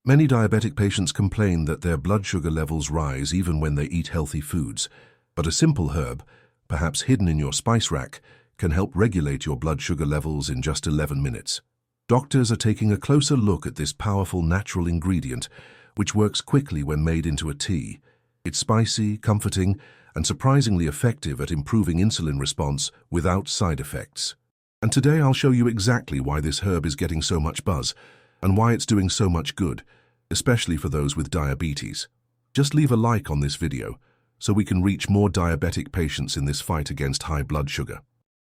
Many diabetic patients complain that their blood sugar levels rise even when they eat healthy foods. But a simple herb, perhaps hidden in your spice rack, can help regulate your blood sugar levels in just 11 minutes. Doctors are taking a closer look at this powerful natural ingredient, which works quickly when made into a tea. It's spicy, comforting, and surprisingly effective at improving insulin response without side effects. And today I'll show you exactly why this herb is getting so much buzz and why it's doing so much good, especially for those with diabetes. Just leave a like on this video so we can reach more diabetic patients in this fight against high blood sugar.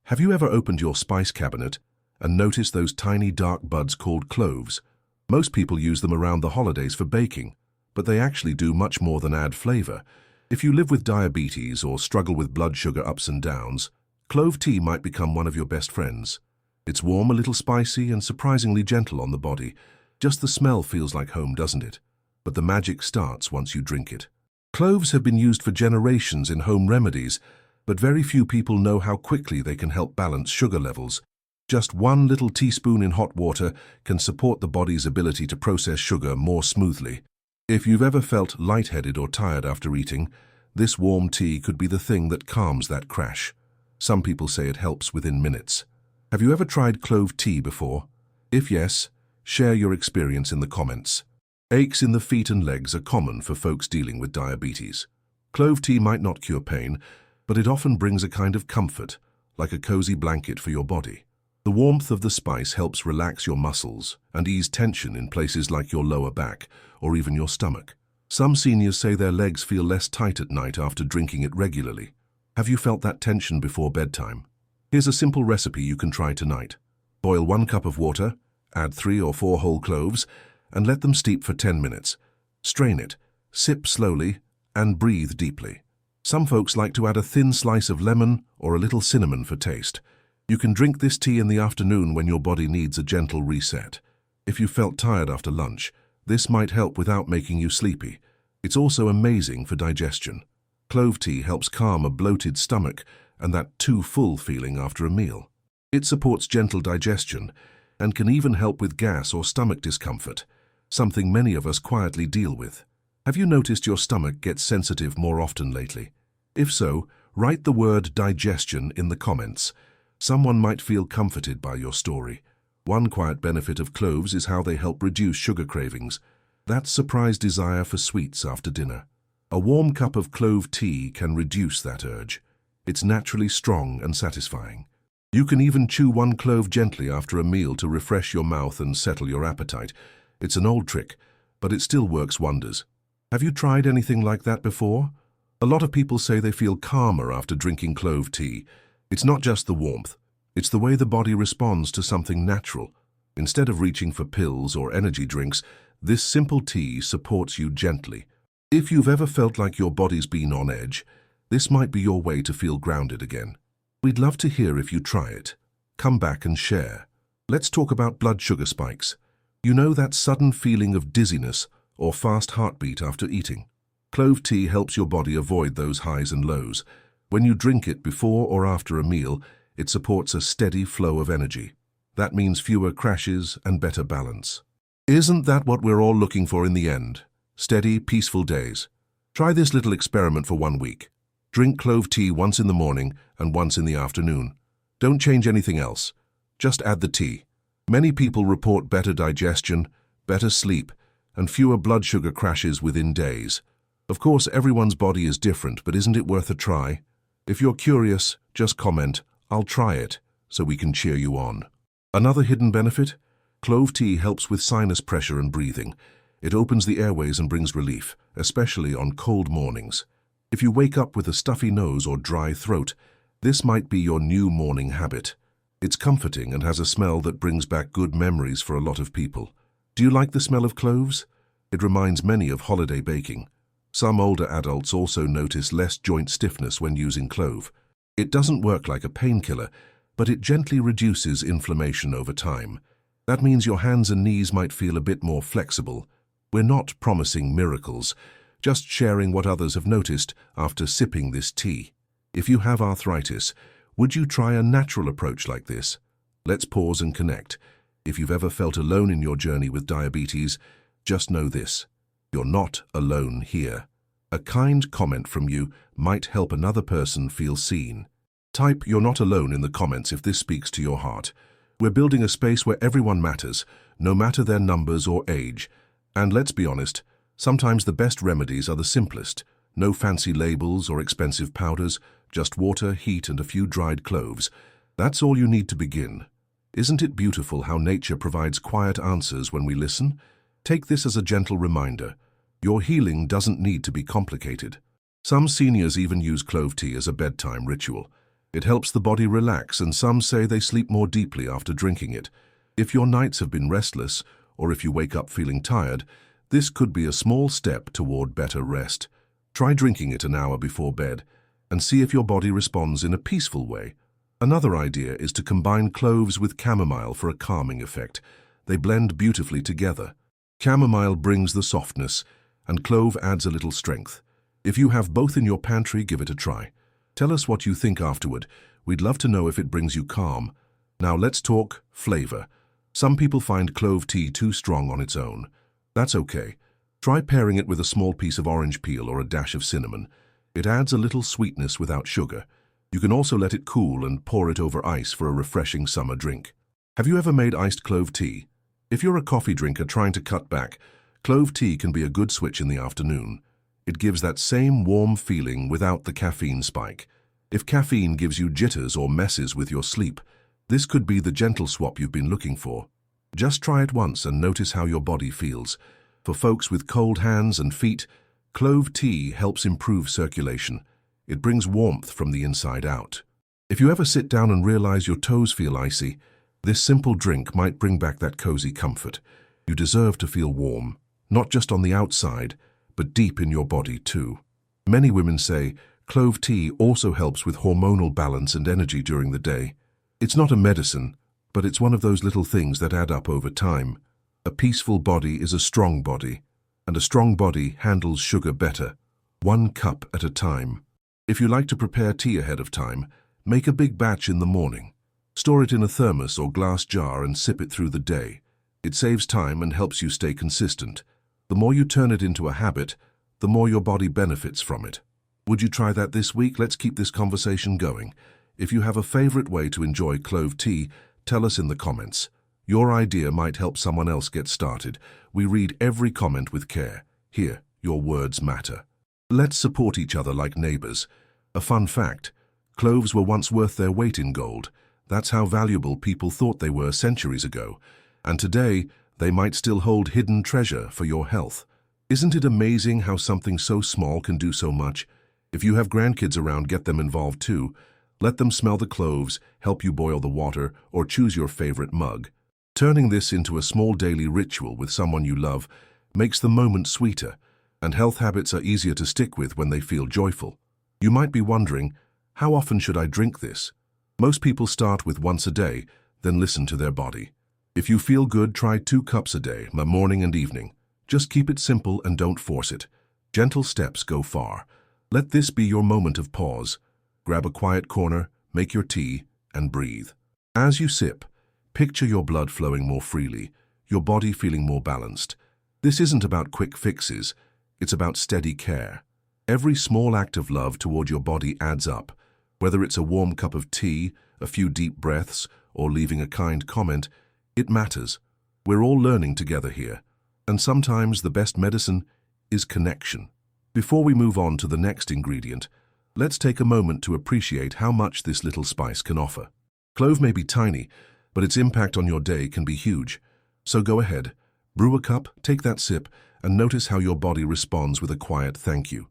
Have you ever opened your spice cabinet and noticed those tiny dark buds called cloves? Most people use them around the holidays for baking, but they actually do much more than add flavor. If you live with diabetes or struggle with blood sugar ups and downs, clove tea might become one of your best friends. It's warm, a little spicy, and surprisingly gentle on the body. Just the smell feels like home, doesn't it? But the magic starts once you drink it. Cloves have been used for generations in home remedies, but very few people know how quickly they can help balance sugar levels. Just one little teaspoon in hot water can support the body's ability to process sugar more smoothly. If you've ever felt lightheaded or tired after eating, this warm tea could be the thing that calms that crash. Some people say it helps within minutes. Have you ever tried clove tea before? If yes, share your experience in the comments. Aches in the feet and legs are common for folks dealing with diabetes. Clove tea might not cure pain, but it often brings a kind of comfort, like a cozy blanket for your body. The warmth of the spice helps relax your muscles and ease tension in places like your lower back or even your stomach. Some seniors say their legs feel less tight at night after drinking it regularly. Have you felt that tension before bedtime? Here's a simple recipe you can try tonight. Boil 1 cup of water, add 3 or 4 whole cloves, and let them steep for 10 minutes. Strain it, sip slowly, and breathe deeply. Some folks like to add a thin slice of lemon or a little cinnamon for taste. You can drink this tea in the afternoon when your body needs a gentle reset. If you felt tired after lunch, this might help without making you sleepy. It's also amazing for digestion. Clove tea helps calm a bloated stomach and that too full feeling after a meal. It supports gentle digestion and can even help with gas or stomach discomfort, something many of us quietly deal with. Have you noticed your stomach gets sensitive more often lately? If so, write the word digestion in the comments. Someone might feel comforted by your story. One quiet benefit of cloves is how they help reduce sugar cravings, that surprise desire for sweets after dinner. A warm cup of clove tea can reduce that urge. It's naturally strong and satisfying. You can even chew 1 clove gently after a meal to refresh your mouth and settle your appetite. It's an old trick, but it still works wonders. Have you tried anything like that before? A lot of people say they feel calmer after drinking clove tea. It's not just the warmth, it's the way the body responds to something natural. Instead of reaching for pills or energy drinks, this simple tea supports you gently. If you've ever felt like your body's been on edge, this might be your way to feel grounded again. We'd love to hear if you try it. Come back and share. Let's talk about blood sugar spikes. You know that sudden feeling of dizziness or fast heartbeat after eating? Clove tea helps your body avoid those highs and lows. When you drink it before or after a meal, it supports a steady flow of energy. That means fewer crashes and better balance. Isn't that what we're all looking for in the end? Steady, peaceful days. Try this little experiment for 1 week. Drink clove tea once in the morning and once in the afternoon. Don't change anything else. Just add the tea. Many people report better digestion, better sleep, and fewer blood sugar crashes within days. Of course, everyone's body is different, but isn't it worth a try? If you're curious, just comment, "I'll try it," so we can cheer you on. Another hidden benefit? Clove tea helps with sinus pressure and breathing. It opens the airways and brings relief, especially on cold mornings. If you wake up with a stuffy nose or dry throat, this might be your new morning habit. It's comforting and has a smell that brings back good memories for a lot of people. Do you like the smell of cloves? It reminds many of holiday baking. Some older adults also notice less joint stiffness when using clove. It doesn't work like a painkiller, but it gently reduces inflammation over time. That means your hands and knees might feel a bit more flexible. We're not promising miracles, just sharing what others have noticed after sipping this tea. If you have arthritis, would you try a natural approach like this? Let's pause and connect. If you've ever felt alone in your journey with diabetes, Just know this, you're not alone here. A kind comment from you might help another person feel seen. Type "you're not alone" in the comments if this speaks to your heart. We're building a space where everyone matters, no matter their numbers or age. And let's be honest, sometimes the best remedies are the simplest. No fancy labels or expensive powders, just water, heat, and a few dried cloves. That's all you need to begin. Isn't it beautiful how nature provides quiet answers when we listen? Take this as a gentle reminder. Your healing doesn't need to be complicated. Some seniors even use clove tea as a bedtime ritual. It helps the body relax, and some say they sleep more deeply after drinking it. If your nights have been restless, or if you wake up feeling tired, this could be a small step toward better rest. Try drinking it an hour before bed, and see if your body responds in a peaceful way. Another idea is to combine cloves with chamomile for a calming effect. They blend beautifully together. Chamomile brings the softness, and clove adds a little strength. If you have both in your pantry, give it a try. Tell us what you think afterward. We'd love to know if it brings you calm. Now let's talk flavor. Some people find clove tea too strong on its own. That's okay. Try pairing it with a small piece of orange peel or a dash of cinnamon. It adds a little sweetness without sugar. You can also let it cool and pour it over ice for a refreshing summer drink. Have you ever made iced clove tea? If you're a coffee drinker trying to cut back, clove tea can be a good switch in the afternoon. It gives that same warm feeling without the caffeine spike. If caffeine gives you jitters or messes with your sleep, this could be the gentle swap you've been looking for. Just try it once and notice how your body feels. For folks with cold hands and feet, clove tea helps improve circulation. It brings warmth from the inside out. If you ever sit down and realize your toes feel icy, this simple drink might bring back that cozy comfort. You deserve to feel warm, not just on the outside, but deep in your body too. Many women say clove tea also helps with hormonal balance and energy during the day. It's not a medicine, but it's one of those little things that add up over time. A peaceful body is a strong body, and a strong body handles sugar better, 1 cup at a time. If you like to prepare tea ahead of time, make a big batch in the morning. Store it in a thermos or glass jar and sip it through the day. It saves time and helps you stay consistent. The more you turn it into a habit, the more your body benefits from it. Would you try that this week? Let's keep this conversation going. If you have a favorite way to enjoy clove tea, tell us in the comments. Your idea might help someone else get started. We read every comment with care. Here, your words matter. Let's support each other like neighbors. A fun fact, cloves were once worth their weight in gold. That's how valuable people thought they were centuries ago. And today, they might still hold hidden treasure for your health. Isn't it amazing how something so small can do so much? If you have grandkids around, get them involved too. Let them smell the cloves, help you boil the water, or choose your favorite mug. Turning this into a small daily ritual with someone you love makes the moment sweeter, and health habits are easier to stick with when they feel joyful. You might be wondering, how often should I drink this? Most people start with once a day, then listen to their body. If you feel good, try 2 cups a day, morning and evening. Just keep it simple and don't force it. Gentle steps go far. Let this be your moment of pause. Grab a quiet corner, make your tea, and breathe. As you sip, picture your blood flowing more freely, your body feeling more balanced. This isn't about quick fixes, it's about steady care. Every small act of love toward your body adds up. Whether it's a warm cup of tea, a few deep breaths, or leaving a kind comment, it matters. We're all learning together here. And sometimes the best medicine is connection. Before we move on to the next ingredient, let's take a moment to appreciate how much this little spice can offer. Clove may be tiny, but its impact on your day can be huge. So go ahead, brew a cup, take that sip, and notice how your body responds with a quiet thank you.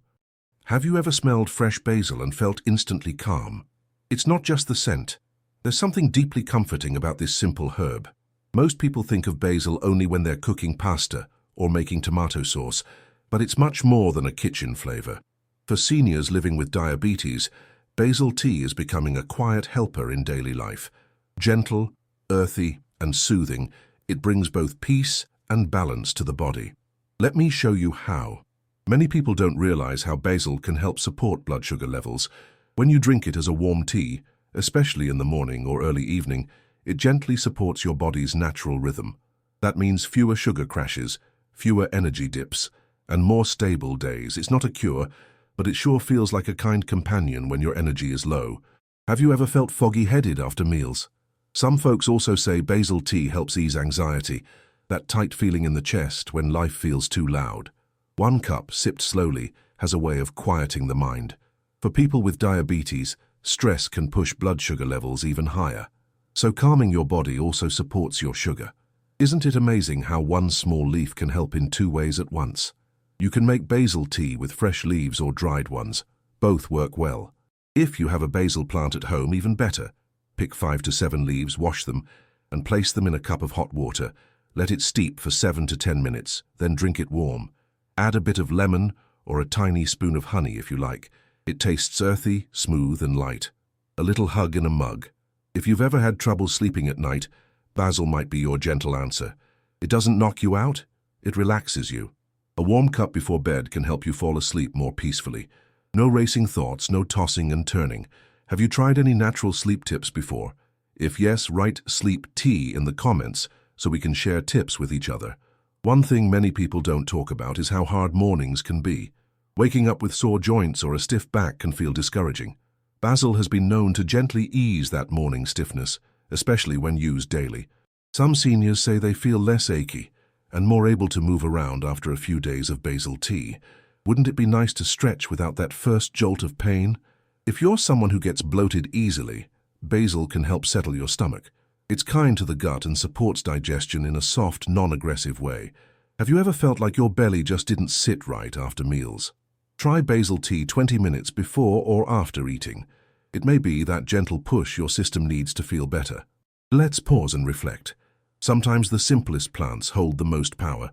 Have you ever smelled fresh basil and felt instantly calm? It's not just the scent. There's something deeply comforting about this simple herb. Most people think of basil only when they're cooking pasta or making tomato sauce, but it's much more than a kitchen flavor. For seniors living with diabetes, basil tea is becoming a quiet helper in daily life. Gentle, earthy, and soothing, it brings both peace and balance to the body. Let me show you how. Many people don't realize how basil can help support blood sugar levels. When you drink it as a warm tea, especially in the morning or early evening, it gently supports your body's natural rhythm. That means fewer sugar crashes, fewer energy dips, and more stable days. It's not a cure, but it sure feels like a kind companion when your energy is low. Have you ever felt foggy-headed after meals? Some folks also say basil tea helps ease anxiety, that tight feeling in the chest when life feels too loud. 1 cup, sipped slowly, has a way of quieting the mind. For people with diabetes, stress can push blood sugar levels even higher. So calming your body also supports your sugar. Isn't it amazing how one small leaf can help in 2 ways at once? You can make basil tea with fresh leaves or dried ones. Both work well. If you have a basil plant at home, even better. Pick 5 to 7 leaves, wash them, and place them in a cup of hot water. Let it steep for 7 to 10 minutes, then drink it warm. Add a bit of lemon or a tiny spoon of honey if you like. It tastes earthy, smooth, and light. A little hug in a mug. If you've ever had trouble sleeping at night, basil might be your gentle answer. It doesn't knock you out, it relaxes you. A warm cup before bed can help you fall asleep more peacefully. No racing thoughts, no tossing and turning. Have you tried any natural sleep tips before? If yes, write sleep tea in the comments so we can share tips with each other. One thing many people don't talk about is how hard mornings can be. Waking up with sore joints or a stiff back can feel discouraging. Basil has been known to gently ease that morning stiffness, especially when used daily. Some seniors say they feel less achy and more able to move around after a few days of basil tea. Wouldn't it be nice to stretch without that first jolt of pain? If you're someone who gets bloated easily, basil can help settle your stomach. It's kind to the gut and supports digestion in a soft, non-aggressive way. Have you ever felt like your belly just didn't sit right after meals? Try basil tea 20 minutes before or after eating. It may be that gentle push your system needs to feel better. Let's pause and reflect. Sometimes the simplest plants hold the most power.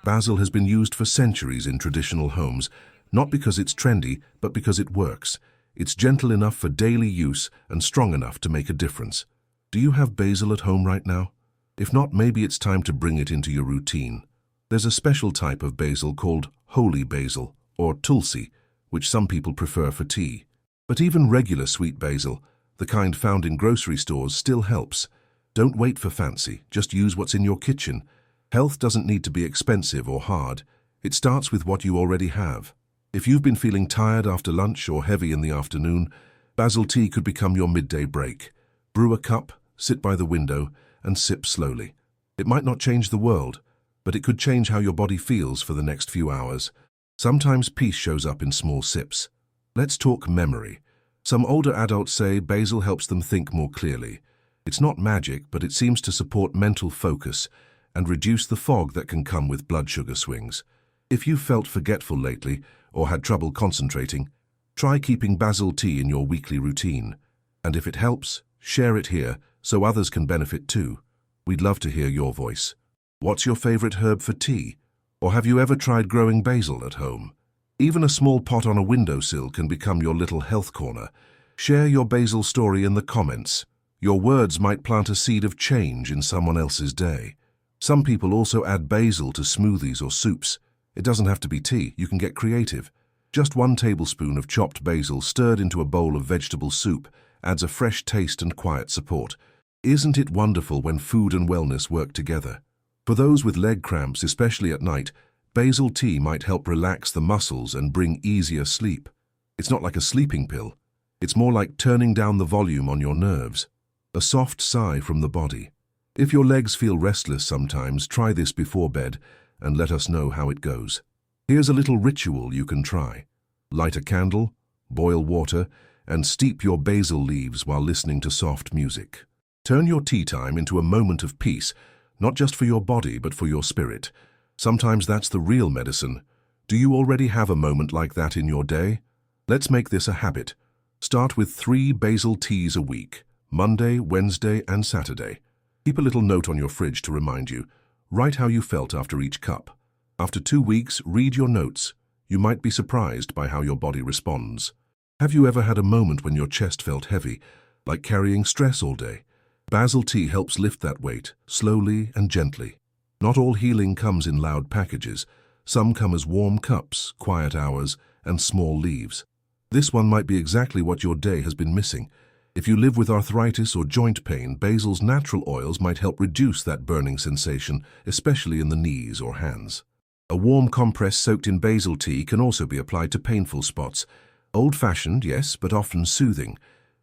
Basil has been used for centuries in traditional homes, not because it's trendy, but because it works. It's gentle enough for daily use and strong enough to make a difference. Do you have basil at home right now? If not, maybe it's time to bring it into your routine. There's a special type of basil called holy basil, or tulsi, which some people prefer for tea. But even regular sweet basil, the kind found in grocery stores, still helps. Don't wait for fancy, just use what's in your kitchen. Health doesn't need to be expensive or hard. It starts with what you already have. If you've been feeling tired after lunch or heavy in the afternoon, basil tea could become your midday break. Brew a cup, sit by the window, and sip slowly. It might not change the world, but it could change how your body feels for the next few hours. Sometimes peace shows up in small sips. Let's talk memory. Some older adults say basil helps them think more clearly. It's not magic, but it seems to support mental focus and reduce the fog that can come with blood sugar swings. If you've felt forgetful lately or had trouble concentrating, try keeping basil tea in your weekly routine. And if it helps, share it here so others can benefit too. We'd love to hear your voice. What's your favorite herb for tea? Or have you ever tried growing basil at home? Even a small pot on a windowsill can become your little health corner. Share your basil story in the comments. Your words might plant a seed of change in someone else's day. Some people also add basil to smoothies or soups. It doesn't have to be tea, you can get creative. Just 1 tablespoon of chopped basil stirred into a bowl of vegetable soup adds a fresh taste and quiet support. Isn't it wonderful when food and wellness work together? For those with leg cramps, especially at night, basil tea might help relax the muscles and bring easier sleep. It's not like a sleeping pill. It's more like turning down the volume on your nerves. A soft sigh from the body. If your legs feel restless sometimes, try this before bed and let us know how it goes. Here's a little ritual you can try. Light a candle, boil water, and steep your basil leaves while listening to soft music. Turn your tea time into a moment of peace, not just for your body but for your spirit. Sometimes that's the real medicine. Do you already have a moment like that in your day? Let's make this a habit. Start with 3 basil teas a week, Monday, Wednesday, and Saturday. Keep a little note on your fridge to remind you. Write how you felt after each cup. After 2 weeks, read your notes. You might be surprised by how your body responds. Have you ever had a moment when your chest felt heavy, like carrying stress all day? Basil tea helps lift that weight, slowly and gently. Not all healing comes in loud packages. Some come as warm cups, quiet hours, and small leaves. This one might be exactly what your day has been missing. If you live with arthritis or joint pain, basil's natural oils might help reduce that burning sensation, especially in the knees or hands. A warm compress soaked in basil tea can also be applied to painful spots. Old-fashioned, yes, but often soothing.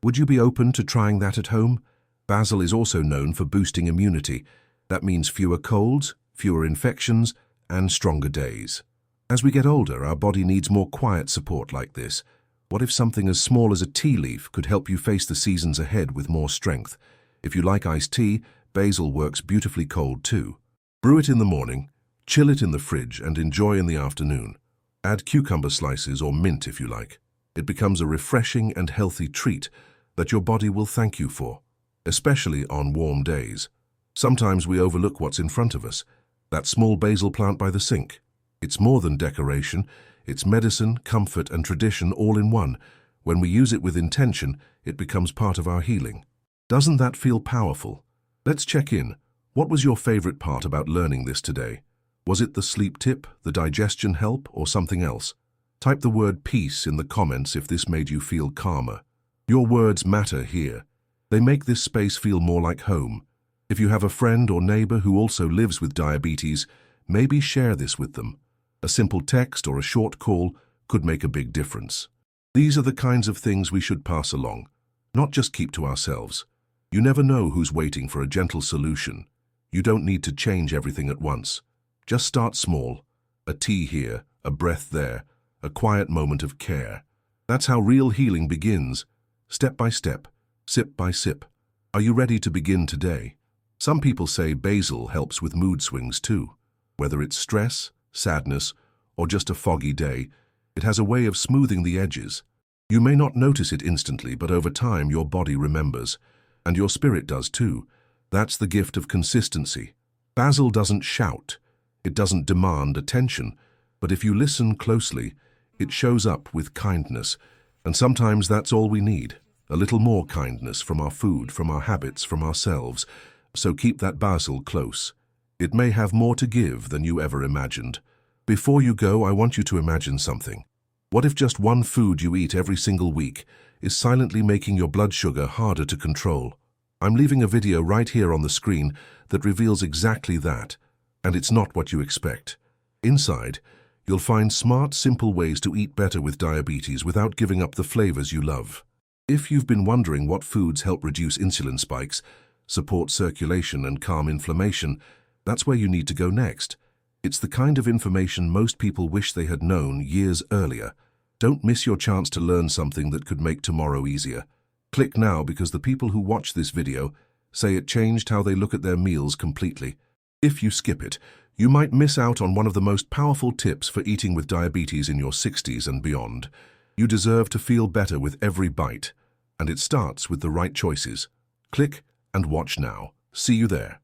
Would you be open to trying that at home? Basil is also known for boosting immunity. That means fewer colds, fewer infections, and stronger days. As we get older, our body needs more quiet support like this. What if something as small as a tea leaf could help you face the seasons ahead with more strength? If you like iced tea, basil works beautifully cold too. Brew it in the morning, chill it in the fridge, and enjoy in the afternoon. Add cucumber slices or mint if you like. It becomes a refreshing and healthy treat that your body will thank you for, especially on warm days. Sometimes we overlook what's in front of us. That small basil plant by the sink. It's more than decoration. It's medicine, comfort, and tradition all in one. When we use it with intention, it becomes part of our healing. Doesn't that feel powerful? Let's check in. What was your favorite part about learning this today? Was it the sleep tip, the digestion help, or something else? Type the word peace in the comments if this made you feel calmer. Your words matter here. They make this space feel more like home. If you have a friend or neighbor who also lives with diabetes, maybe share this with them. A simple text or a short call could make a big difference. These are the kinds of things we should pass along, not just keep to ourselves. You never know who's waiting for a gentle solution. You don't need to change everything at once. Just start small. A tea here, a breath there, a quiet moment of care. That's how real healing begins, step by step, sip by sip. Are you ready to begin today? Some people say basil helps with mood swings too. Whether it's stress, sadness, or just a foggy day, it has a way of smoothing the edges. You may not notice it instantly, but over time your body remembers. And your spirit does too. That's the gift of consistency. Basil doesn't shout. It doesn't demand attention. But if you listen closely, it shows up with kindness. And sometimes that's all we need. A little more kindness from our food, from our habits, from ourselves. So keep that basil close. It may have more to give than you ever imagined. Before you go, I want you to imagine something. What if just one food you eat every single week is silently making your blood sugar harder to control? I'm leaving a video right here on the screen that reveals exactly that, and it's not what you expect. Inside, you'll find smart, simple ways to eat better with diabetes without giving up the flavors you love. If you've been wondering what foods help reduce insulin spikes, support circulation, and calm inflammation, that's where you need to go next. It's the kind of information most people wish they had known years earlier. Don't miss your chance to learn something that could make tomorrow easier. Click now because the people who watch this video say it changed how they look at their meals completely. If you skip it, you might miss out on one of the most powerful tips for eating with diabetes in your 60s and beyond. You deserve to feel better with every bite, and it starts with the right choices. Click and watch now. See you there.